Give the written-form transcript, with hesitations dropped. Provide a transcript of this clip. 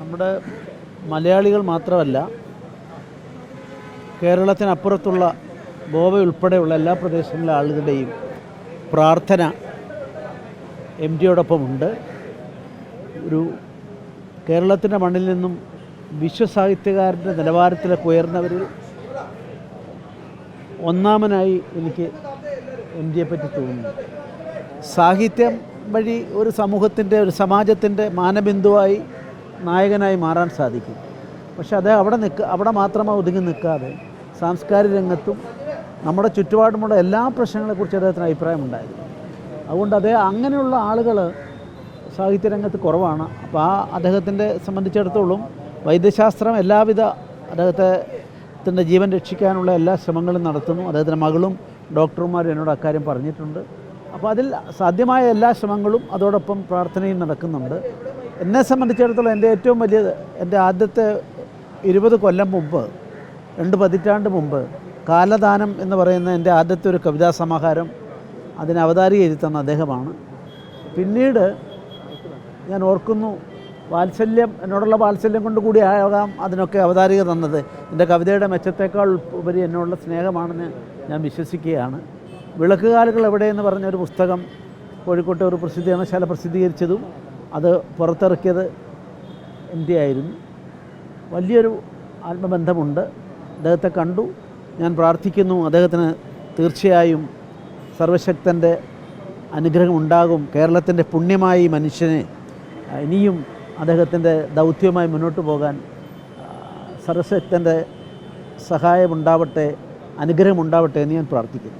നമ്മുടെ മലയാളികൾ മാത്രമല്ല, കേരളത്തിനപ്പുറത്തുള്ള ഗോവ ഉൾപ്പെടെയുള്ള എല്ലാ പ്രദേശങ്ങളിലെ ആളുകളുടെയും പ്രാർത്ഥന എം ജിയോടൊപ്പമുണ്ട്. ഒരു കേരളത്തിൻ്റെ മണ്ണിൽ നിന്നും വിശ്വസാഹിത്യകാരൻ്റെ നിലവാരത്തിലേക്ക് ഉയർന്നവരിൽ ഒന്നാമനായി എനിക്ക് എം ജിയെ പറ്റി തോന്നുന്നു. സാഹിത്യം വഴി ഒരു സമൂഹത്തിൻ്റെ, ഒരു സമാജത്തിൻ്റെ മാനബിന്ദുവായി, നായകനായി മാറാൻ സാധിക്കും. പക്ഷെ അത് അവിടെ മാത്രമായി ഒതുങ്ങി നിൽക്കാതെ സാംസ്കാരിക രംഗത്തും നമ്മുടെ ചുറ്റുപാടുമുള്ള എല്ലാ പ്രശ്നങ്ങളെക്കുറിച്ച് അദ്ദേഹത്തിന് അഭിപ്രായമുണ്ടായിരുന്നു. അതുകൊണ്ട് അങ്ങനെയുള്ള ആളുകൾ സാഹിത്യരംഗത്ത് കുറവാണ്. അപ്പോൾ അദ്ദേഹത്തിൻ്റെ സംബന്ധിച്ചിടത്തോളം വൈദ്യശാസ്ത്രം എല്ലാവിധ അദ്ദേഹത്തിൻ്റെ ജീവൻ രക്ഷിക്കാനുള്ള എല്ലാ ശ്രമങ്ങളും നടത്തുന്നു. അദ്ദേഹത്തിൻ്റെ മകളും ഡോക്ടർമാരും എന്നോട് അക്കാര്യം പറഞ്ഞിട്ടുണ്ട്. അപ്പോൾ അതിൽ സാധ്യമായ എല്ലാ ശ്രമങ്ങളും അതോടൊപ്പം പ്രാർത്ഥനയും നടക്കുന്നുണ്ട്. എന്നെ സംബന്ധിച്ചിടത്തോളം എൻ്റെ ഏറ്റവും വലിയത്, എൻ്റെ ആദ്യത്തെ 20 കൊല്ലം മുമ്പ്, 2 പതിറ്റാണ്ട് മുമ്പ് കാലദാനം എന്ന് പറയുന്ന എൻ്റെ ആദ്യത്തെ ഒരു കവിതാ സമാഹാരം അതിന് അവതാരിക എഴുതി തന്ന അദ്ദേഹമാണ്. പിന്നീട് ഞാൻ ഓർക്കുന്നു, വാത്സല്യം, എന്നോടുള്ള വാത്സല്യം കൊണ്ട് കൂടി ആകാം അതിനൊക്കെ അവതാരിക തന്നത്. എൻ്റെ കവിതയുടെ മെച്ചത്തേക്കാൾ ഉപരി എന്നോടുള്ള സ്നേഹമാണെന്ന് ഞാൻ വിശ്വസിക്കുകയാണ്. വിളക്കുകാലുകൾ എവിടെയെന്ന് പറഞ്ഞൊരു പുസ്തകം കോഴിക്കോട്ടെ ഒരു പ്രസിദ്ധീകരണശാല പ്രസിദ്ധീകരിച്ചതും അത് പുറത്തിറക്കിയത് എം ടി ആയിരുന്നു. വലിയൊരു ആത്മബന്ധമുണ്ട്. അദ്ദേഹത്തെ കണ്ടു, ഞാൻ പ്രാർത്ഥിക്കുന്നു അദ്ദേഹത്തിന് തീർച്ചയായും സർവശക്തൻ്റെ അനുഗ്രഹം ഉണ്ടാകും. കേരളത്തിൻ്റെ പുണ്യമായി മനുഷ്യനെ ഇനിയും അദ്ദേഹത്തിൻ്റെ ദൗത്യവുമായി മുന്നോട്ട് പോകാൻ സർവശക്തൻ്റെ സഹായമുണ്ടാവട്ടെ, അനുഗ്രഹമുണ്ടാവട്ടെ എന്ന് ഞാൻ പ്രാർത്ഥിക്കുന്നു.